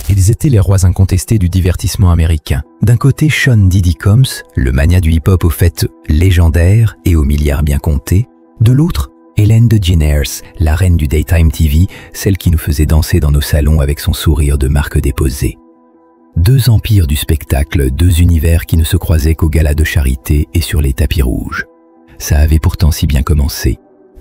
Ils étaient les rois incontestés du divertissement américain. D'un côté, Sean Diddy Combs, le magnat du hip-hop au fait légendaire et aux milliards bien comptés. De l'autre, Ellen DeGeneres, la reine du Daytime TV, celle qui nous faisait danser dans nos salons avec son sourire de marque déposée. Deux empires du spectacle, deux univers qui ne se croisaient qu'au gala de charité et sur les tapis rouges. Ça avait pourtant si bien commencé.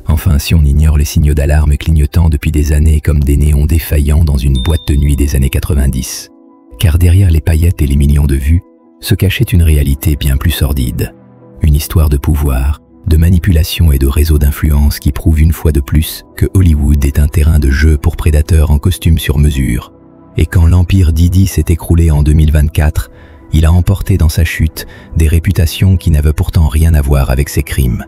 Enfin, si on ignore les signaux d'alarme clignotant depuis des années comme des néons défaillants dans une boîte de nuit des années 90. Car derrière les paillettes et les millions de vues, se cachait une réalité bien plus sordide. Une histoire de pouvoir, de manipulation et de réseau d'influence qui prouve une fois de plus que Hollywood est un terrain de jeu pour prédateurs en costume sur mesure. Et quand l'empire Diddy s'est écroulé en 2024, il a emporté dans sa chute des réputations qui n'avaient pourtant rien à voir avec ses crimes.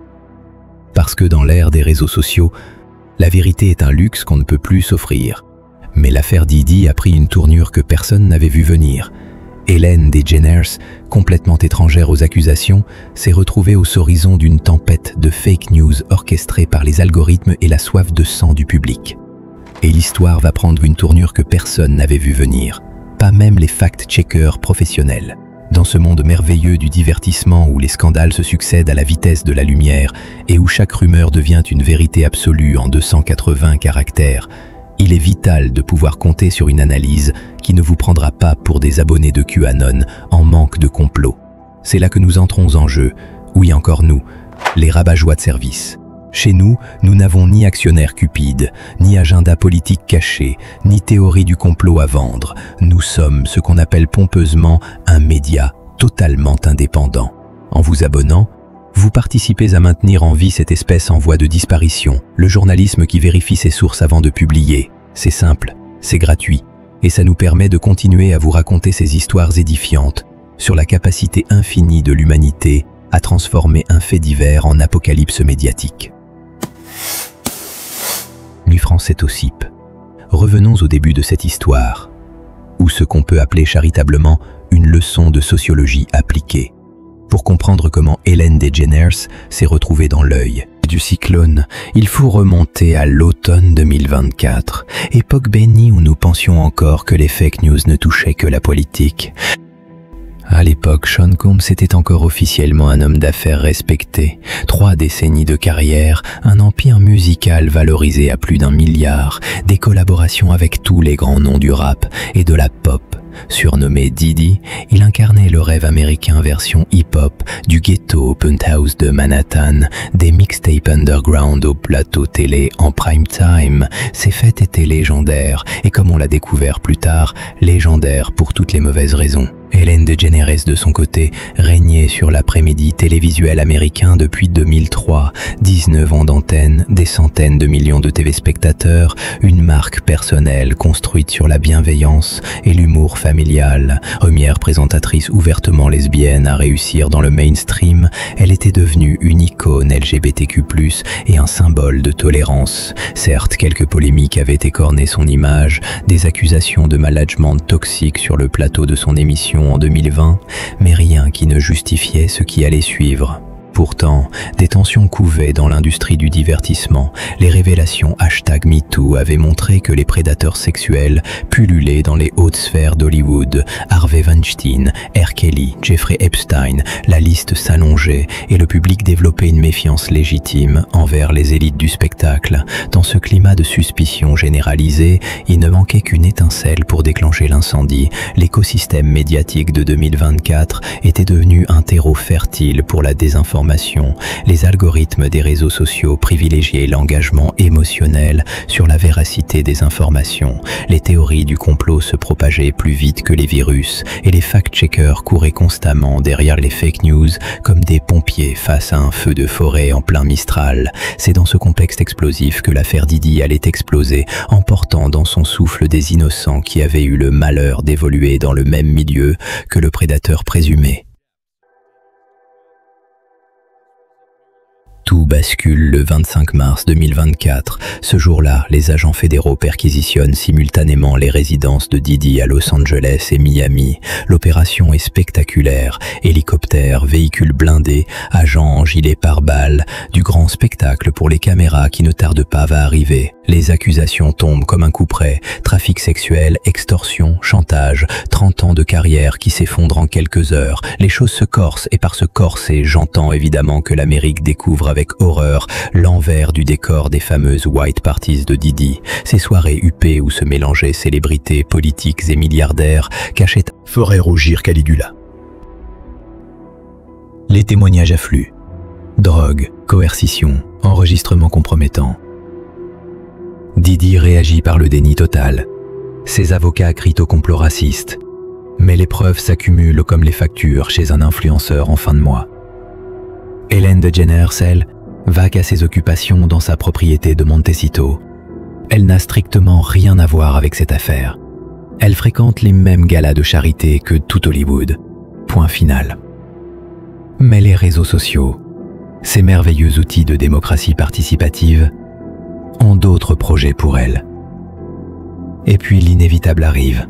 Parce que dans l'ère des réseaux sociaux, la vérité est un luxe qu'on ne peut plus s'offrir. Mais l'affaire Diddy a pris une tournure que personne n'avait vu venir. Ellen DeGeneres, complètement étrangère aux accusations, s'est retrouvée au horizon d'une tempête de fake news orchestrée par les algorithmes et la soif de sang du public. Et l'histoire va prendre une tournure que personne n'avait vu venir, pas même les fact-checkers professionnels. Dans ce monde merveilleux du divertissement où les scandales se succèdent à la vitesse de la lumière et où chaque rumeur devient une vérité absolue en 280 caractères, il est vital de pouvoir compter sur une analyse qui ne vous prendra pas pour des abonnés de QAnon en manque de complot. C'est là que nous entrons en jeu, oui encore nous, les rabat-joie de service. Chez nous, nous n'avons ni actionnaire cupide, ni agenda politique caché, ni théorie du complot à vendre. Nous sommes ce qu'on appelle pompeusement un média totalement indépendant. En vous abonnant, vous participez à maintenir en vie cette espèce en voie de disparition, le journalisme qui vérifie ses sources avant de publier. C'est simple, c'est gratuit, et ça nous permet de continuer à vous raconter ces histoires édifiantes sur la capacité infinie de l'humanité à transformer un fait divers en apocalypse médiatique. Nuit français au CIP. Revenons au début de cette histoire, ou ce qu'on peut appeler charitablement une leçon de sociologie appliquée, pour comprendre comment Ellen DeGeneres s'est retrouvée dans l'œil du cyclone. Il faut remonter à l'automne 2024, époque bénie où nous pensions encore que les fake news ne touchaient que la politique. À l'époque, Sean Combs était encore officiellement un homme d'affaires respecté. 3 décennies de carrière, un empire musical valorisé à plus d'1 milliard, des collaborations avec tous les grands noms du rap et de la pop. Surnommé Diddy, il incarnait le rêve américain version hip-hop, du ghetto au penthouse de Manhattan, des mixtapes underground au plateau télé en prime time. Ses fêtes étaient légendaires, et comme on l'a découvert plus tard, légendaires pour toutes les mauvaises raisons. Ellen DeGeneres, de son côté, régnait sur l'après-midi télévisuel américain depuis 2003. 19 ans d'antenne, des centaines de millions de téléspectateurs, une marque personnelle construite sur la bienveillance et l'humour familial. Première présentatrice ouvertement lesbienne à réussir dans le mainstream, elle était devenue une icône LGBTQ+, et un symbole de tolérance. Certes, quelques polémiques avaient écorné son image, des accusations de management toxique sur le plateau de son émission en 2020, mais rien qui ne justifiait ce qui allait suivre. Pourtant, des tensions couvaient dans l'industrie du divertissement. Les révélations #MeToo avaient montré que les prédateurs sexuels pullulaient dans les hautes sphères d'Hollywood. Harvey Weinstein, R. Kelly, Jeffrey Epstein, la liste s'allongeait et le public développait une méfiance légitime envers les élites du spectacle. Dans ce climat de suspicion généralisée, il ne manquait qu'une étincelle pour déclencher l'incendie. L'écosystème médiatique de 2024 était devenu un terreau fertile pour la désinformation. Les algorithmes des réseaux sociaux privilégiaient l'engagement émotionnel sur la véracité des informations. Les théories du complot se propageaient plus vite que les virus et les fact-checkers couraient constamment derrière les fake news comme des pompiers face à un feu de forêt en plein Mistral. C'est dans ce contexte explosif que l'affaire Diddy allait exploser, emportant dans son souffle des innocents qui avaient eu le malheur d'évoluer dans le même milieu que le prédateur présumé. Tout bascule le 25 mars 2024. Ce jour-là, les agents fédéraux perquisitionnent simultanément les résidences de Diddy à Los Angeles et Miami. L'opération est spectaculaire. Hélicoptères, véhicules blindés, agents en gilet pare-balles, du grand spectacle pour les caméras qui ne tardent pas à arriver. Les accusations tombent comme un coup près. Trafic sexuel, extorsion, chantage, 30 ans de carrière qui s'effondrent en quelques heures. Les choses se corsent et par ce corset, j'entends évidemment que l'Amérique découvre avec horreur l'envers du décor des fameuses white parties de Diddy. Ces soirées huppées où se mélangeaient célébrités, politiques et milliardaires cachaient ferait rougir Caligula. Les témoignages affluent. Drogue, coercition, enregistrement compromettant. Diddy réagit par le déni total. Ses avocats crient au complot raciste. Mais les preuves s'accumulent comme les factures chez un influenceur en fin de mois. Ellen DeGeneres, elle, vague à ses occupations dans sa propriété de Montecito. Elle n'a strictement rien à voir avec cette affaire. Elle fréquente les mêmes galas de charité que tout Hollywood. Point final. Mais les réseaux sociaux, ces merveilleux outils de démocratie participative, ont d'autres projets pour elle. Et puis l'inévitable arrive.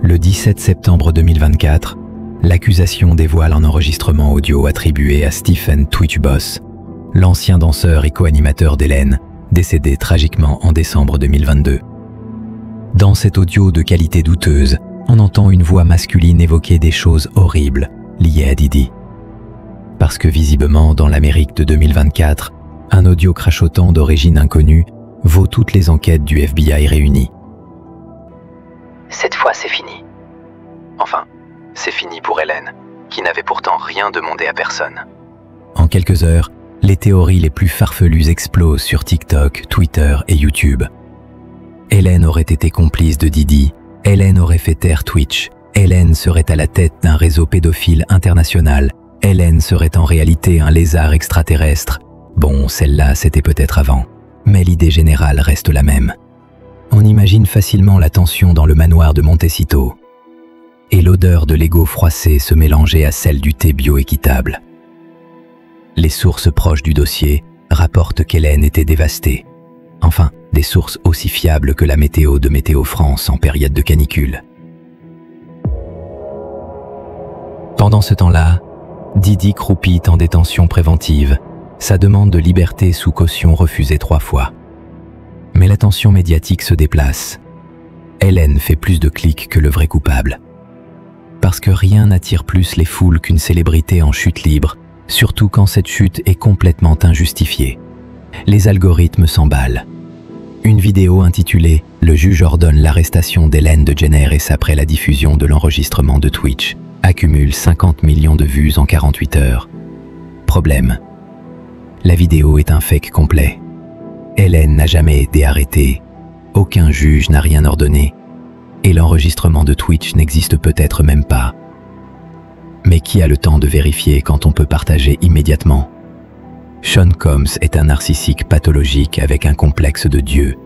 Le 17 septembre 2024, l'accusation dévoile un enregistrement audio attribué à Stephen Twitchboss, l'ancien danseur et co-animateur d'Ellen, décédé tragiquement en décembre 2022. Dans cet audio de qualité douteuse, on entend une voix masculine évoquer des choses horribles liées à Diddy. Parce que visiblement, dans l'Amérique de 2024, un audio crachotant d'origine inconnue vaut toutes les enquêtes du FBI réunies. Cette fois, c'est fini. Enfin, c'est fini pour Ellen, qui n'avait pourtant rien demandé à personne. En quelques heures, les théories les plus farfelues explosent sur TikTok, Twitter et YouTube. Ellen aurait été complice de Diddy, Ellen aurait fait taire Twitch, Ellen serait à la tête d'un réseau pédophile international, Ellen serait en réalité un lézard extraterrestre. Bon, celle-là, c'était peut-être avant, mais l'idée générale reste la même. On imagine facilement la tension dans le manoir de Montecito, et l'odeur de l'ego froissé se mélangeait à celle du thé bioéquitable. Les sources proches du dossier rapportent qu'Ellen était dévastée. Enfin, des sources aussi fiables que la météo de Météo France en période de canicule. Pendant ce temps-là, Diddy croupit en détention préventive, sa demande de liberté sous caution refusée 3 fois. Mais l'attention médiatique se déplace. Ellen fait plus de clics que le vrai coupable. Parce que rien n'attire plus les foules qu'une célébrité en chute libre, surtout quand cette chute est complètement injustifiée. Les algorithmes s'emballent. Une vidéo intitulée « Le juge ordonne l'arrestation d'Ellen DeGeneres après la diffusion de l'enregistrement de Twitch » accumule 50 millions de vues en 48 heures. Problème. La vidéo est un fake complet. Ellen n'a jamais été arrêtée, aucun juge n'a rien ordonné, et l'enregistrement de Twitch n'existe peut-être même pas. Mais qui a le temps de vérifier quand on peut partager immédiatement? Sean Combs est un narcissique pathologique avec un complexe de Dieu,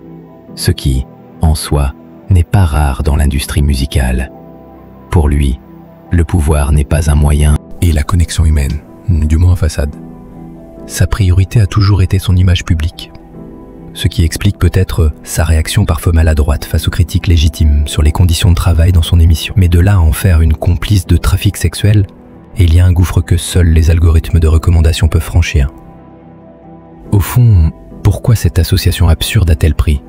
ce qui, en soi, n'est pas rare dans l'industrie musicale. Pour lui, le pouvoir n'est pas un moyen et la connexion humaine, du moins en façade. Sa priorité a toujours été son image publique, ce qui explique peut-être sa réaction parfois maladroite face aux critiques légitimes sur les conditions de travail dans son émission. Mais de là à en faire une complice de trafic sexuel, il y a un gouffre que seuls les algorithmes de recommandation peuvent franchir. Au fond, pourquoi cette association absurde a-t-elle pris?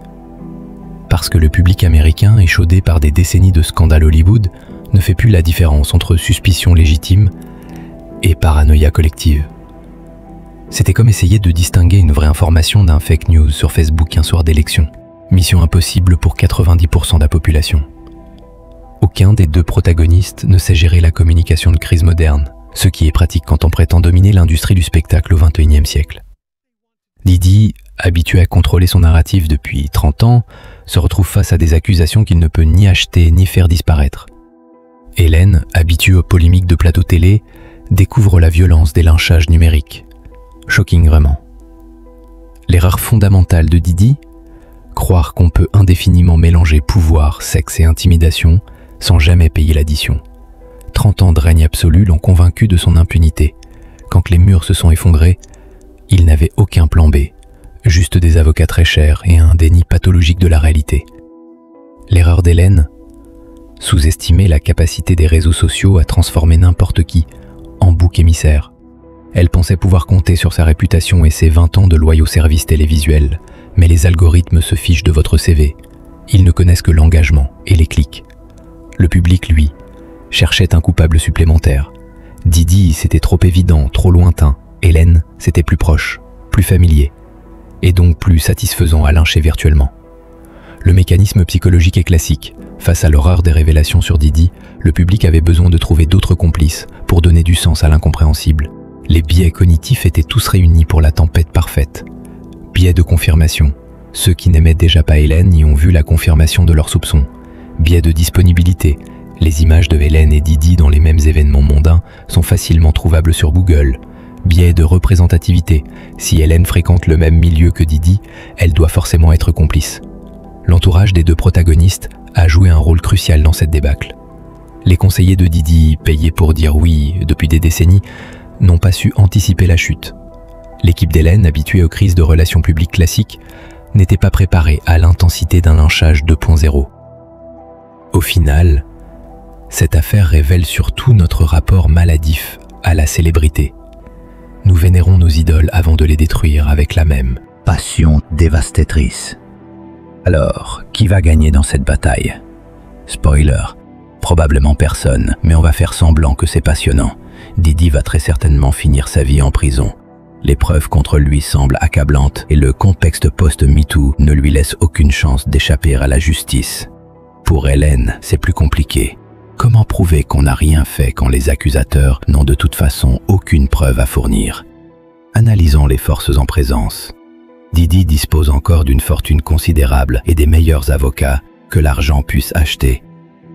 Parce que le public américain, échaudé par des décennies de scandales Hollywood, ne fait plus la différence entre suspicion légitime et paranoïa collective. C'était comme essayer de distinguer une vraie information d'un fake news sur Facebook un soir d'élection. Mission impossible pour 90% de la population. Aucun des deux protagonistes ne sait gérer la communication de crise moderne, ce qui est pratique quand on prétend dominer l'industrie du spectacle au XXIe siècle. Diddy, habitué à contrôler son narratif depuis 30 ans, se retrouve face à des accusations qu'il ne peut ni acheter ni faire disparaître. Ellen, habituée aux polémiques de plateau télé, découvre la violence des lynchages numériques. Shocking vraiment. L'erreur fondamentale de Diddy, croire qu'on peut indéfiniment mélanger pouvoir, sexe et intimidation sans jamais payer l'addition. 30 ans de règne absolu l'ont convaincu de son impunité. Quand les murs se sont effondrés, il n'avait aucun plan B, juste des avocats très chers et un déni pathologique de la réalité. L'erreur d'Ellen, sous-estimer la capacité des réseaux sociaux à transformer n'importe qui en bouc émissaire. Elle pensait pouvoir compter sur sa réputation et ses 20 ans de loyaux services télévisuels, Mais les algorithmes se fichent de votre CV. Ils ne connaissent que l'engagement et les clics. Le public, lui, cherchait un coupable supplémentaire. Didi, c'était trop évident, trop lointain. Hélène, c'était plus proche, plus familier, et donc plus satisfaisant à lyncher virtuellement. Le mécanisme psychologique est classique. Face à l'horreur des révélations sur Didi, le public avait besoin de trouver d'autres complices pour donner du sens à l'incompréhensible. Les biais cognitifs étaient tous réunis pour la tempête parfaite. Biais de confirmation. Ceux qui n'aimaient déjà pas Hélène y ont vu la confirmation de leurs soupçons. Biais de disponibilité. Les images de Hélène et Didi dans les mêmes événements mondains sont facilement trouvables sur Google. Biais de représentativité. Si Hélène fréquente le même milieu que Didi, elle doit forcément être complice. L'entourage des deux protagonistes a joué un rôle crucial dans cette débâcle. Les conseillers de Didi, payés pour dire oui depuis des décennies, n'ont pas su anticiper la chute. L'équipe d'Hélène, habituée aux crises de relations publiques classiques, n'était pas préparée à l'intensité d'un lynchage 2.0. Au final, cette affaire révèle surtout notre rapport maladif à la célébrité. Nous vénérons nos idoles avant de les détruire avec la même passion dévastatrice. Alors, qui va gagner dans cette bataille? Spoiler, probablement personne, mais on va faire semblant que c'est passionnant. Didi va très certainement finir sa vie en prison. Les preuves contre lui semblent accablantes et le contexte post-MeToo ne lui laisse aucune chance d'échapper à la justice. Pour Hélène, c'est plus compliqué. Comment prouver qu'on n'a rien fait quand les accusateurs n'ont de toute façon aucune preuve à fournir? Analysons les forces en présence. Didi dispose encore d'une fortune considérable et des meilleurs avocats que l'argent puisse acheter.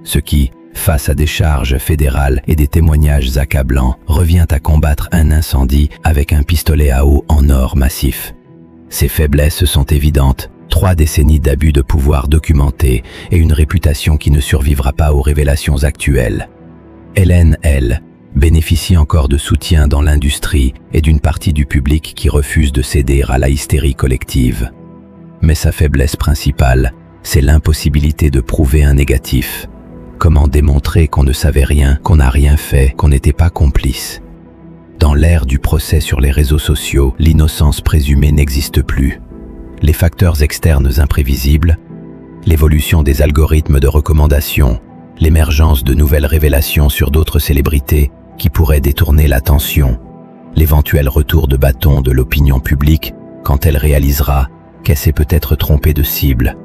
Ce qui, face à des charges fédérales et des témoignages accablants, revient à combattre un incendie avec un pistolet à eau en or massif. Ses faiblesses sont évidentes. 3 décennies d'abus de pouvoir documentés et une réputation qui ne survivra pas aux révélations actuelles. Hélène, elle, bénéficie encore de soutien dans l'industrie et d'une partie du public qui refuse de céder à la hystérie collective. Mais sa faiblesse principale, c'est l'impossibilité de prouver un négatif. Comment démontrer qu'on ne savait rien, qu'on n'a rien fait, qu'on n'était pas complice? Dans l'ère du procès sur les réseaux sociaux, l'innocence présumée n'existe plus. Les facteurs externes imprévisibles, l'évolution des algorithmes de recommandation, l'émergence de nouvelles révélations sur d'autres célébrités qui pourraient détourner l'attention, l'éventuel retour de bâton de l'opinion publique quand elle réalisera qu'elle s'est peut-être trompée de cible.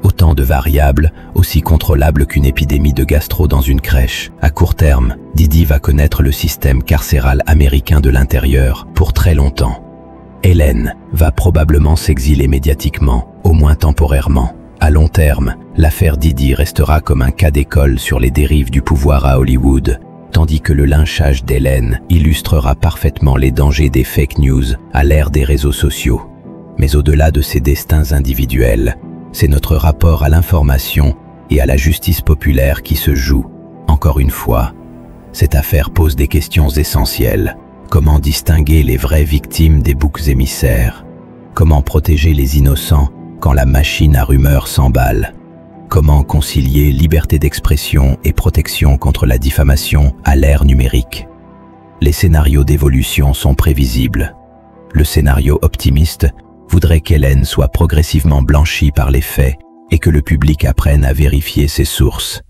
Autant de variables, aussi contrôlables qu'une épidémie de gastro dans une crèche. À court terme, Didi va connaître le système carcéral américain de l'intérieur pour très longtemps. Hélène va probablement s'exiler médiatiquement, au moins temporairement. À long terme, l'affaire Didi restera comme un cas d'école sur les dérives du pouvoir à Hollywood, tandis que le lynchage d'Hélène illustrera parfaitement les dangers des fake news à l'ère des réseaux sociaux. Mais au-delà de ces destins individuels, c'est notre rapport à l'information et à la justice populaire qui se joue. Encore une fois, cette affaire pose des questions essentielles. Comment distinguer les vraies victimes des boucs émissaires? Comment protéger les innocents quand la machine à rumeurs s'emballe? Comment concilier liberté d'expression et protection contre la diffamation à l'ère numérique? Les scénarios d'évolution sont prévisibles. Le scénario optimiste voudrait qu'Hélène soit progressivement blanchie par les faits et que le public apprenne à vérifier ses sources.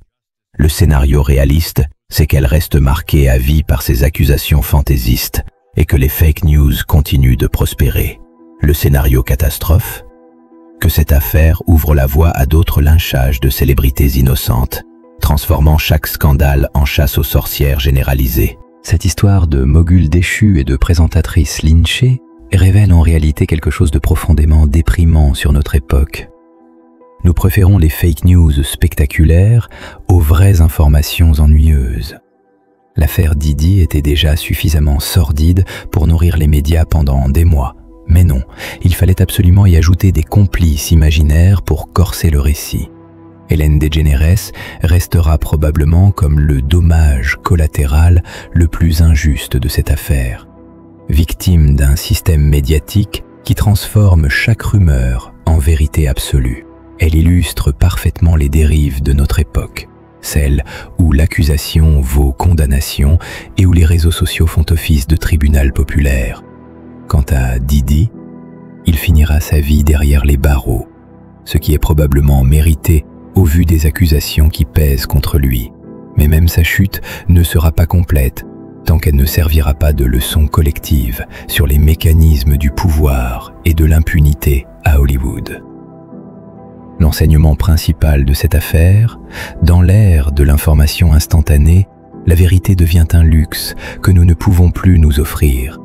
Le scénario réaliste, c'est qu'elle reste marquée à vie par ses accusations fantaisistes et que les fake news continuent de prospérer. Le scénario catastrophe, que cette affaire ouvre la voie à d'autres lynchages de célébrités innocentes, transformant chaque scandale en chasse aux sorcières généralisée. Cette histoire de mogul déchu et de présentatrice lynchée révèle en réalité quelque chose de profondément déprimant sur notre époque. Nous préférons les fake news spectaculaires aux vraies informations ennuyeuses. L'affaire Didi était déjà suffisamment sordide pour nourrir les médias pendant des mois. Mais non, il fallait absolument y ajouter des complices imaginaires pour corser le récit. Ellen DeGeneres restera probablement comme le dommage collatéral le plus injuste de cette affaire. Victime d'un système médiatique qui transforme chaque rumeur en vérité absolue. Elle illustre parfaitement les dérives de notre époque, celle où l'accusation vaut condamnation et où les réseaux sociaux font office de tribunal populaire. Quant à Didi, il finira sa vie derrière les barreaux, ce qui est probablement mérité au vu des accusations qui pèsent contre lui. Mais même sa chute ne sera pas complète tant qu'elle ne servira pas de leçon collective sur les mécanismes du pouvoir et de l'impunité à Hollywood. L'enseignement principal de cette affaire, dans l'ère de l'information instantanée, la vérité devient un luxe que nous ne pouvons plus nous offrir.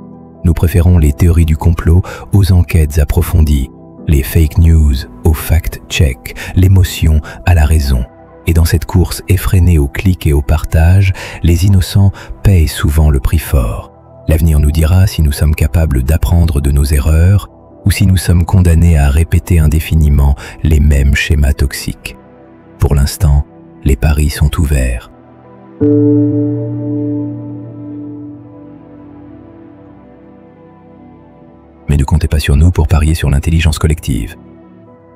Nous préférons les théories du complot aux enquêtes approfondies, les fake news au fact-check, l'émotion à la raison. Et dans cette course effrénée au clic et au partage, les innocents payent souvent le prix fort. L'avenir nous dira si nous sommes capables d'apprendre de nos erreurs ou si nous sommes condamnés à répéter indéfiniment les mêmes schémas toxiques. Pour l'instant, les paris sont ouverts. Mais ne comptez pas sur nous pour parier sur l'intelligence collective.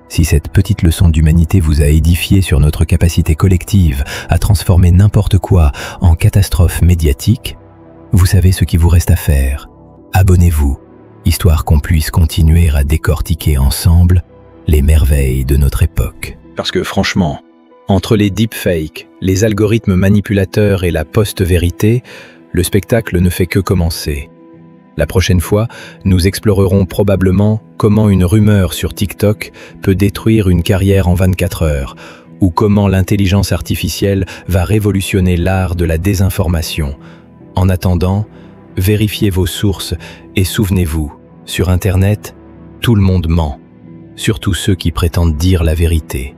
Si cette petite leçon d'humanité vous a édifié sur notre capacité collective à transformer n'importe quoi en catastrophe médiatique, vous savez ce qu'il vous reste à faire. Abonnez-vous, histoire qu'on puisse continuer à décortiquer ensemble les merveilles de notre époque. Parce que franchement, entre les deepfakes, les algorithmes manipulateurs et la post-vérité, le spectacle ne fait que commencer. La prochaine fois, nous explorerons probablement comment une rumeur sur TikTok peut détruire une carrière en 24 heures, ou comment l'intelligence artificielle va révolutionner l'art de la désinformation. En attendant, vérifiez vos sources et souvenez-vous, sur Internet, tout le monde ment, surtout ceux qui prétendent dire la vérité.